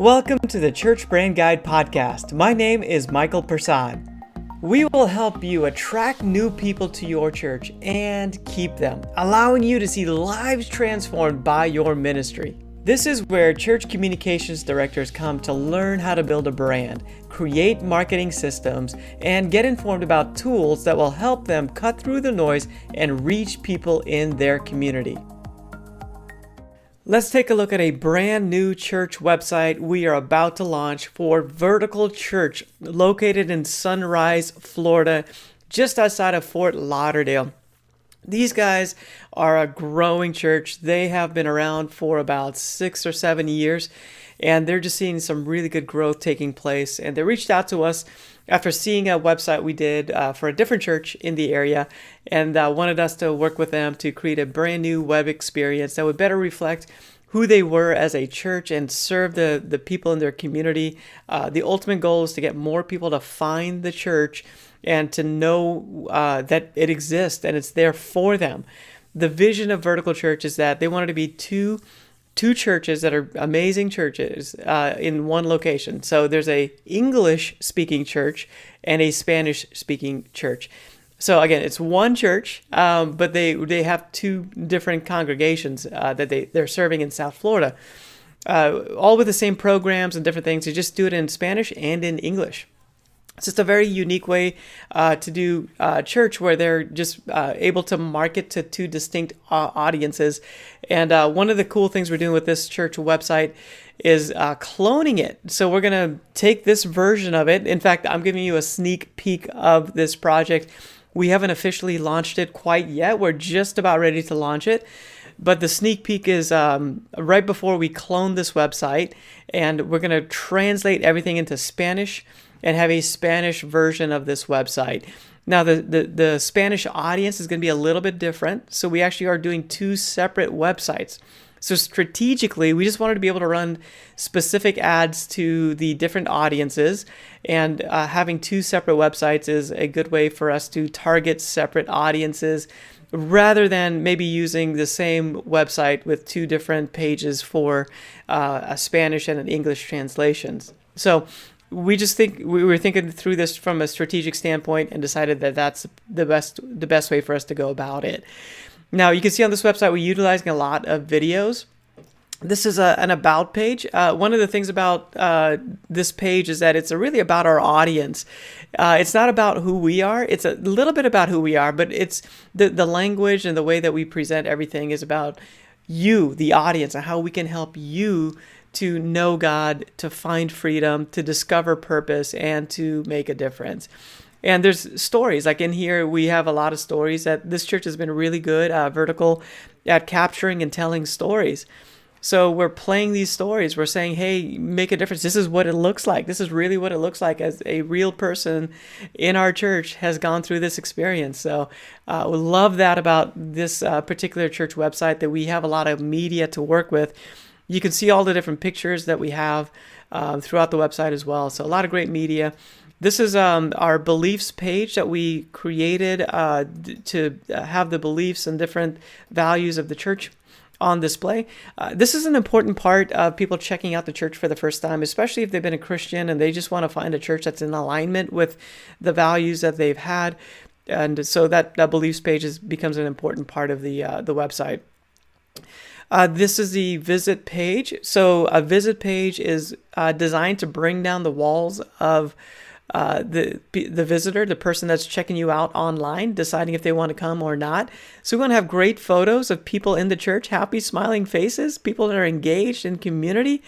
Welcome to the Church Brand Guide podcast. My name is Michael Persad. We will help you attract new people to your church and keep them, allowing you to see lives transformed by your ministry. This is where church communications directors come to learn how to build a brand, create marketing systems, and get informed about tools that will help them cut through the noise and reach people in their community. Let's take a look at a brand new church website we are about to launch for Vertical Church, located in Sunrise, Florida, just outside of Fort Lauderdale. These guys are a growing church. They have been around for about 6 or 7 years, and they're just seeing some really good growth taking place. And they reached out to us after seeing a website we did for a different church in the area, and wanted us to work with them to create a brand new web experience that would better reflect who they were as a church and serve the people in their community. The ultimate goal is to get more people to find the church and to know that it exists and it's there for them. The vision of Vertical Church is that they wanted to be two churches that are amazing churches in one location. So there's a English-speaking church and a Spanish-speaking church. So again, it's one church, but they have two different congregations that they're serving in South Florida, all with the same programs and different things. They just do it in Spanish and in English. It's just a very unique way to do church, where they're just able to market to two distinct audiences. And one of the cool things we're doing with this church website is cloning it. So we're going to take this version of it. In fact, I'm giving you a sneak peek of this project. We haven't officially launched it quite yet. We're just about ready to launch it. But the sneak peek is right before we clone this website, and we're going to translate everything into Spanish and have a Spanish version of this website. Now, the Spanish audience is going to be a little bit different, so we actually are doing two separate websites. So strategically, we just wanted to be able to run specific ads to the different audiences, and having two separate websites is a good way for us to target separate audiences rather than maybe using the same website with two different pages for a Spanish and an English translations. So we were thinking through this from a strategic standpoint and decided that that's the best way for us to go about it. Now, you can see on this website, we're utilizing a lot of videos. This is an about page. One of the things about this page is that it's really about our audience. It's not about who we are. It's a little bit about who we are, but it's the language and the way that we present everything is about you, the audience, and how we can help you to know God, to find freedom, to discover purpose, and to make a difference. And there's stories. Like in here, we have a lot of stories that this church has been really good, Vertical, at capturing and telling stories. So we're playing these stories. We're saying, hey, make a difference. This is what it looks like. This is really what it looks like as a real person in our church has gone through this experience. So we love that about this particular church website, that we have a lot of media to work with. You can see all the different pictures that we have throughout the website as well. So a lot of great media. This is our beliefs page that we created to have the beliefs and different values of the church on display. This is an important part of people checking out the church for the first time, especially if they've been a Christian and they just want to find a church that's in alignment with the values that they've had. And so that beliefs page becomes an important part of the website. This is the visit page. So a visit page is designed to bring down the walls of the visitor, the person that's checking you out online, deciding if they want to come or not. So we want to have great photos of people in the church, happy, smiling faces, people that are engaged in community,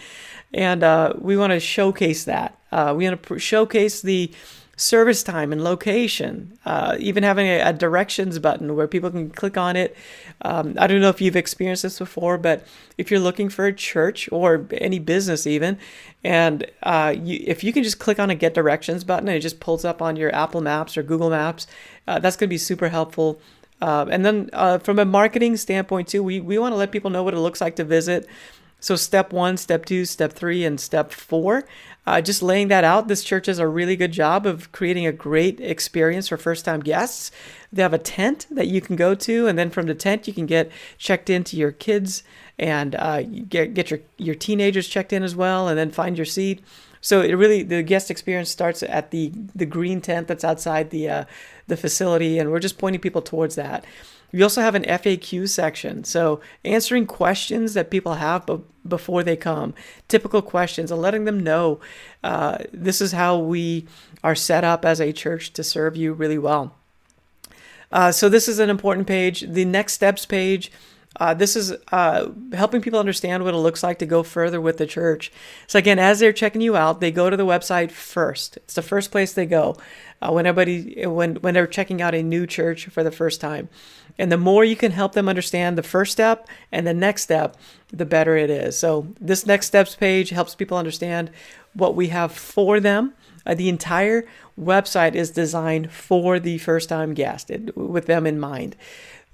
and we want to showcase that. We want to showcase the service time and location, even having a directions button where people can click on it. I don't know if you've experienced this before, but if you're looking for a church or any business even, and if you can just click on a Get Directions button and it just pulls up on your Apple Maps or Google Maps, that's going to be super helpful. And then from a marketing standpoint too, we want to let people know what it looks like to visit. So step 1, step 2, step 3, and step 4, just laying that out. This church does a really good job of creating a great experience for first-time guests. They have a tent that you can go to, and then from the tent, you can get checked into your kids' and you get your teenagers checked in as well, and then find your seat. So it really, the guest experience starts at the green tent that's outside the facility, and we're just pointing people towards that. We also have an FAQ section, so answering questions that people have before they come, typical questions, and letting them know this is how we are set up as a church to serve you really well. So this is an important page. The next steps page. This is helping people understand what it looks like to go further with the church. So again, as they're checking you out, they go to the website first. It's the first place they go when they're checking out a new church for the first time. And the more you can help them understand the first step and the next step, the better it is. So this next steps page helps people understand what we have for them. The entire website is designed for the first-time guest with them in mind.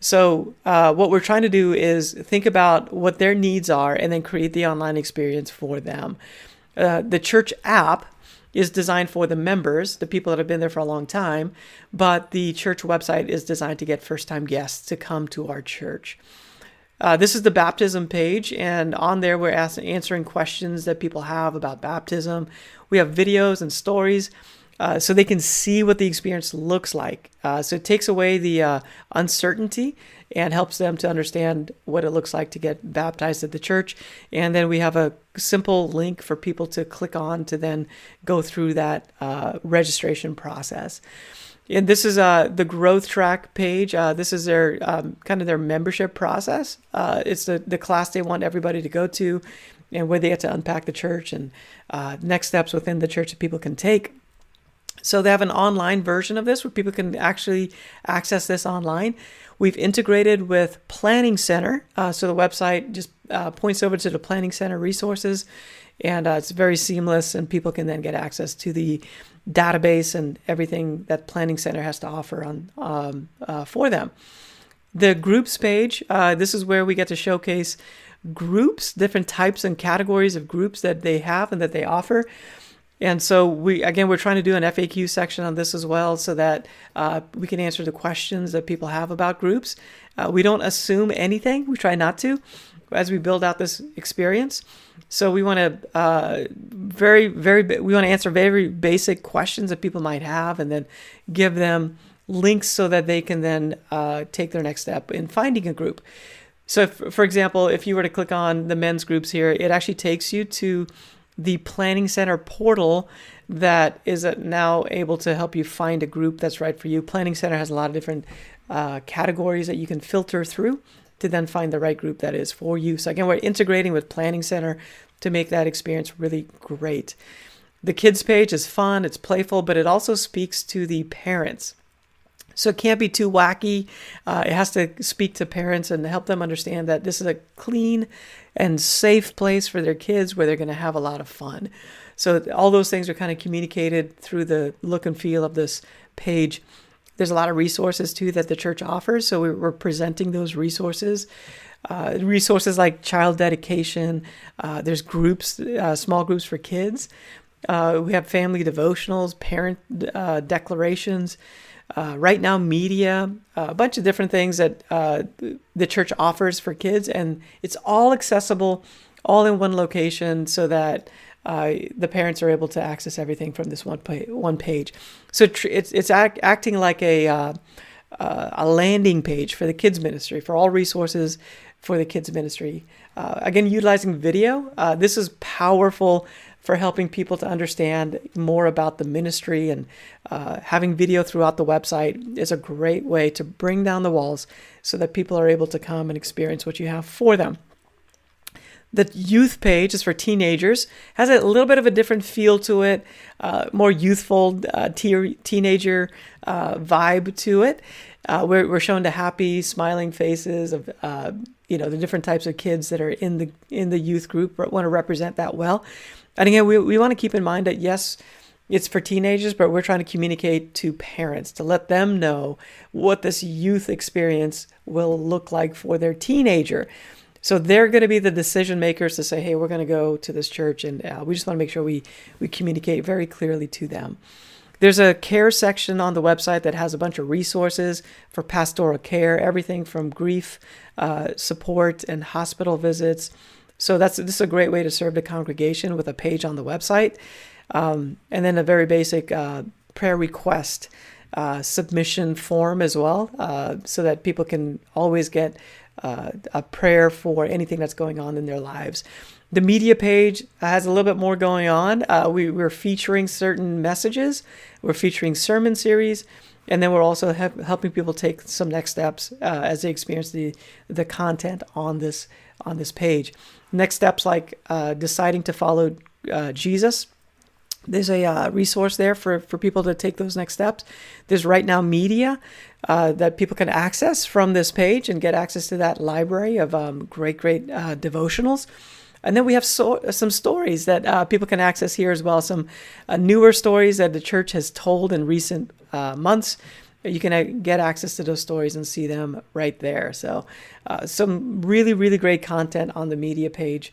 So what we're trying to do is think about what their needs are and then create the online experience for them. The church app is designed for the members, the people that have been there for a long time, but the church website is designed to get first-time guests to come to our church. This is the baptism page, and on there we're answering questions that people have about baptism. We have videos and stories so they can see what the experience looks like. So it takes away the uncertainty and helps them to understand what it looks like to get baptized at the church. And then we have a simple link for people to click on to then go through that registration process. And this is the growth track page. This is their kind of their membership process. It's the class they want everybody to go to, and where they get to unpack the church and next steps within the church that people can take. So they have an online version of this where people can actually access this online. We've integrated with Planning Center. So the website just points over to the Planning Center resources, and it's very seamless, and people can then get access to the database and everything that Planning Center has to offer on for them. The groups page, this is where we get to showcase groups, different types and categories of groups that they have and that they offer. And so we're trying to do an FAQ section on this as well, so that we can answer the questions that people have about groups. We don't assume anything. We try not to as we build out this experience. So we want to we want to answer very basic questions that people might have, and then give them links so that they can then take their next step in finding a group. So for example, if you were to click on the men's groups here, it actually takes you to the Planning Center portal that is now able to help you find a group that's right for you. Planning Center has a lot of different categories that you can filter through to then find the right group that is for you. So again, we're integrating with Planning Center to make that experience really great. The kids page is fun, it's playful, but it also speaks to the parents. So it can't be too wacky. It has to speak to parents and help them understand that this is a clean and safe place for their kids where they're going to have a lot of fun. So all those things are kind of communicated through the look and feel of this page. There's a lot of resources too that the church offers. So we're presenting those resources. Resources like child dedication. There's groups, small groups for kids. We have family devotionals, parent declarations. Right now, media, a bunch of different things that the church offers for kids, and it's all accessible, all in one location, so that the parents are able to access everything from this one page. So it's acting like a landing page for the kids ministry, for all resources for the kids ministry. Again, utilizing video, this is powerful for helping people to understand more about the ministry, and having video throughout the website is a great way to bring down the walls so that people are able to come and experience what you have for them. The youth page is for teenagers, has a little bit of a different feel to it, more youthful teenager vibe to it. We're shown the happy, smiling faces of the different types of kids that are in the youth group, want to represent that well. And again, we want to keep in mind that yes, it's for teenagers, but we're trying to communicate to parents to let them know what this youth experience will look like for their teenager. So they're going to be the decision makers to say, hey, we're going to go to this church, and we just want to make sure we communicate very clearly to them. There's a care section on the website that has a bunch of resources for pastoral care, everything from grief support and hospital visits. So this is a great way to serve the congregation with a page on the website. And then a very basic prayer request submission form as well, so that people can always get a prayer for anything that's going on in their lives. The media page has a little bit more going on. We're featuring certain messages. We're featuring sermon series. And then we're also helping people take some next steps as they experience the content on this page. Next steps like deciding to follow Jesus. There's a resource there for people to take those next steps. There's right now media that people can access from this page and get access to that library of great devotionals. And then we have some stories that people can access here as well, some newer stories that the church has told in recent months. You can get access to those stories and see them right there. So some really great content on the media page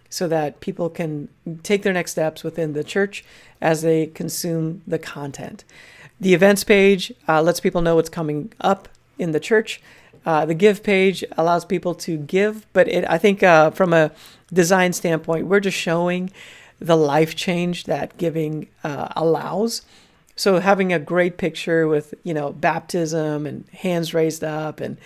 so that people can take their next steps within the church as they consume the content. The events page lets people know what's coming up in the church. The give page allows people to give, but I think from a design standpoint, we're just showing the life change that giving allows. So having a great picture with, baptism and hands raised up and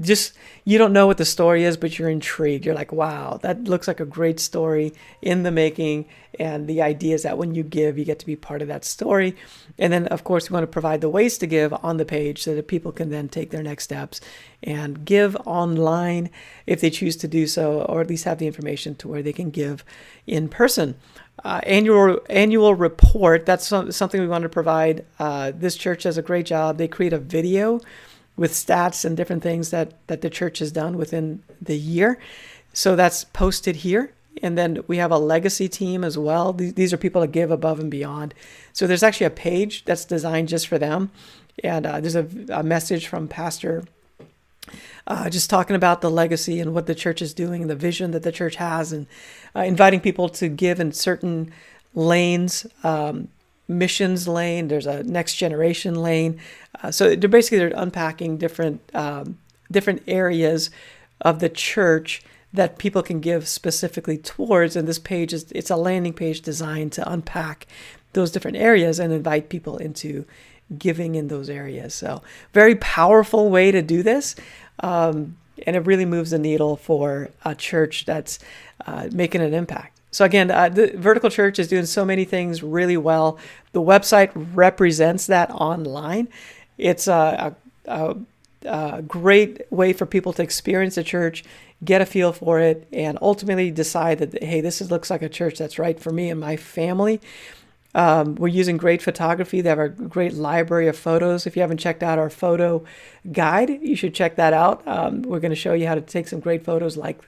just, you don't know what the story is, but you're intrigued. You're like, wow, that looks like a great story in the making. And the idea is that when you give, you get to be part of that story. And then, of course, we want to provide the ways to give on the page so that people can then take their next steps and give online if they choose to do so, or at least have the information to where they can give in person. Annual report, that's something we want to provide. This church does a great job. They create a video with stats and different things that the church has done within the year. So that's posted here. And then we have a legacy team as well. These are people that give above and beyond. So there's actually a page that's designed just for them. And there's a message from Pastor just talking about the legacy and what the church is doing and the vision that the church has, and inviting people to give in certain lanes, missions lane. There's a next generation lane. So they're unpacking different areas of the church that people can give specifically towards. And this page it's a landing page designed to unpack those different areas and invite people into giving in those areas. So very powerful way to do this. And it really moves the needle for a church that's making an impact. So again, the Vertical Church is doing so many things really well. The website represents that online. It's a great way for people to experience the church, get a feel for it, and ultimately decide that, hey, looks like a church that's right for me and my family. We're using great photography. They have a great library of photos. If you haven't checked out our photo guide, you should check that out. We're going to show you how to take some great photos like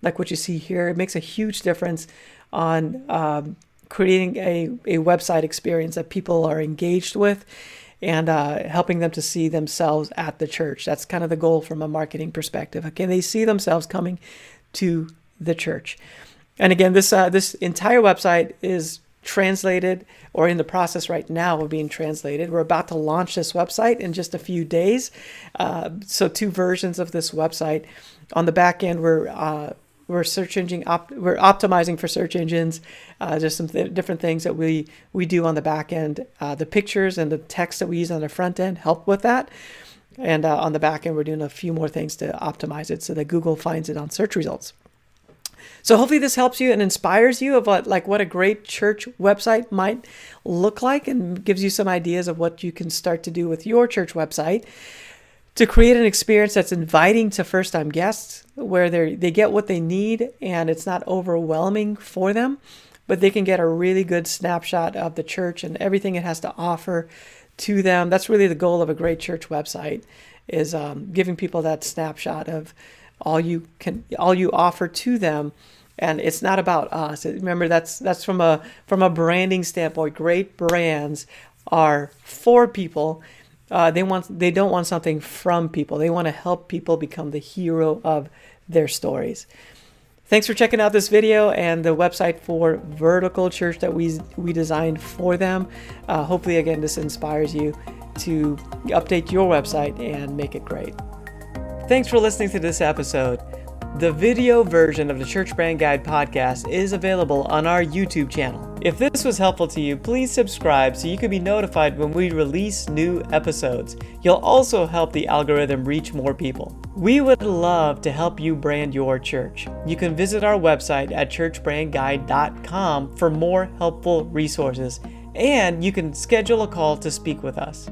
what you see here. It makes a huge difference on creating a website experience that people are engaged with and helping them to see themselves at the church. That's kind of the goal from a marketing perspective. Can they see themselves coming to the church? And again, this entire website is translated or in the process right now of being translated. We're about to launch this website in just a few days. So 2 versions of this website. On the back end, we're optimizing for search engines. There's some different things that we do on the back end. The pictures and the text that we use on the front end help with that. And on the back end, we're doing a few more things to optimize it so that Google finds it on search results. So hopefully this helps you and inspires you of what a great church website might look like, and gives you some ideas of what you can start to do with your church website to create an experience that's inviting to first-time guests, where they get what they need and it's not overwhelming for them, but they can get a really good snapshot of the church and everything it has to offer to them. That's really the goal of a great church website, is giving people that snapshot of all you offer to them. And it's not about us. Remember, that's from a branding standpoint. Great brands are for people. They don't want something from people. They want to help people become the hero of their stories. Thanks for checking out this video and the website for Vertical Church that we designed for them. Hopefully, again, this inspires you to update your website and make it great. Thanks for listening to this episode. The video version of the Church Brand Guide podcast is available on our YouTube channel. If this was helpful to you, please subscribe so you can be notified when we release new episodes. You'll also help the algorithm reach more people. We would love to help you brand your church. You can visit our website at churchbrandguide.com for more helpful resources, and you can schedule a call to speak with us.